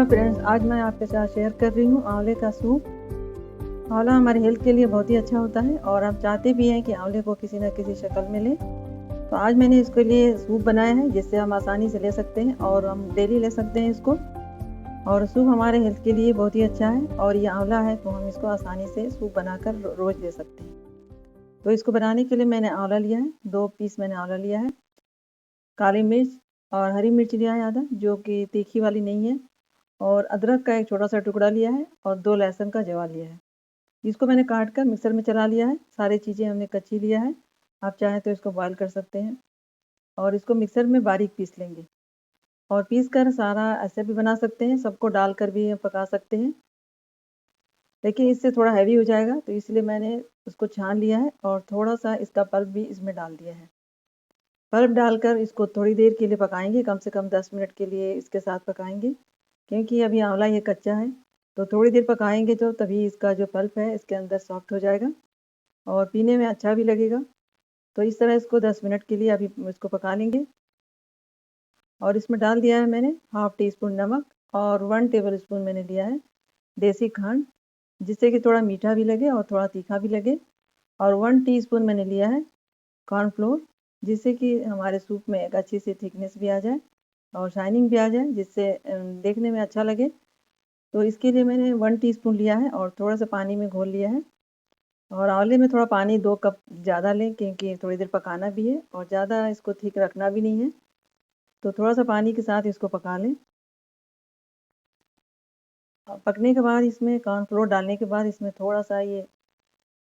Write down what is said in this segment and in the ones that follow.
Hello friends, आज मैं आपके साथ शेयर कर रही हूँ आंवले का सूप। आंवला हमारे हेल्थ के लिए बहुत ही अच्छा होता है और आप चाहते भी हैं कि आंवले को किसी न किसी शक्ल में लें। तो आज मैंने इसके लिए सूप बनाया है जिससे हम आसानी से ले सकते हैं और हम डेली ले सकते हैं इसको। और सूप हमारे हेल्थ के लिए बहुत ही अच्छा है और ये आंवला है तो हम इसको आसानी से सूप बनाकर रोज़ ले सकते हैं। तो इसको बनाने के लिए मैंने आंवला लिया है, 2 पीस मैंने आंवला लिया है, काली मिर्च और हरी मिर्च लिया है आधा, जो कि तीखी वाली नहीं है, और अदरक का एक छोटा-सा टुकड़ा लिया है और 2 लहसुन का जवा लिया है। इसको मैंने काट कर मिक्सर में चला लिया है। सारी चीज़ें हमने कच्ची लिया है, आप चाहें तो इसको बॉयल कर सकते हैं और इसको मिक्सर में बारीक पीस लेंगे। और पीस कर सारा ऐसे भी बना सकते हैं, सबको डालकर भी पका सकते हैं, लेकिन इससे थोड़ा हैवी हो जाएगा तो इसलिए मैंने उसको छान लिया है और थोड़ा-सा इसका पल्प भी इसमें डाल दिया है। पल्प डालकर इसको थोड़ी देर के लिए पकाएँगे, कम से कम 10 मिनट के लिए इसके साथ पकाएँगे, क्योंकि अभी आंवला ये कच्चा है। तो थोड़ी देर पकाएँगे तो तभी इसका जो पल्प है इसके अंदर सॉफ्ट हो जाएगा और पीने में अच्छा भी लगेगा। तो इस तरह इसको 10 मिनट के लिए अभी इसको पका लेंगे। और इसमें डाल दिया है मैंने हाफ़ टी स्पून नमक और 1 टेबल स्पून मैंने लिया है देसी खंड, जिससे कि थोड़ा मीठा भी लगे और थोड़ा तीखा भी लगे। और 1 टीस्पून मैंने लिया है कॉर्नफ्लोर, जिससे कि हमारे सूप में एक अच्छी सी थिकनेस भी आ जाए और शाइनिंग भी आ जाए, जिससे देखने में अच्छा लगे। तो इसके लिए मैंने 1 टीस्पून लिया है और थोड़ा-सा पानी में घोल लिया है। और आंवले में थोड़ा पानी 2 कप ज़्यादा लें, क्योंकि थोड़ी देर पकाना भी है और ज़्यादा इसको थिक रखना भी नहीं है। तो थोड़ा-सा पानी के साथ इसको पका लें। पकने के बाद इसमें कॉर्नफ्लोर डालने के बाद इसमें थोड़ा-सा ये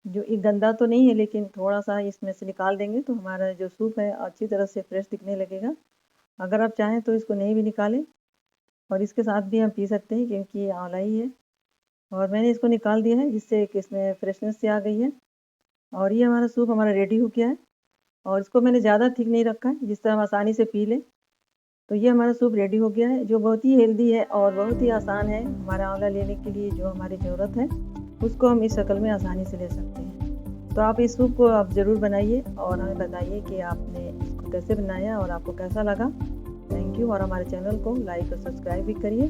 जो ये गंदा तो नहीं है, लेकिन थोड़ा-सा इसमें से निकाल देंगे तो हमारा जो सूप है अच्छी तरह से फ्रेश दिखने लगेगा। अगर आप चाहें तो इसको नहीं भी निकालें और इसके साथ भी हम पी सकते हैं, क्योंकि ये आंवला ही है। और मैंने इसको निकाल दिया है, जिससे कि इसमें फ्रेशनेस सी आ गई है और ये हमारा सूप हमारा रेडी हो गया है। और इसको मैंने ज़्यादा थिक नहीं रखा है, जिससे हम आसानी से पी लें। तो ये हमारा सूप रेडी हो गया है, जो बहुत ही हेल्दी है और बहुत ही आसान है। हमारा आंवला लेने के लिए जो हमारी ज़रूरत है उसको हम इस शक्ल में आसानी से ले सकते हैं। तो आप इस सूप को आप ज़रूर बनाइए और हमें बताइए कि आपने इसको कैसे बनाया और आपको कैसा लगा। Thank you. और हमारे चैनल को लाइक और सब्सक्राइब भी करिए।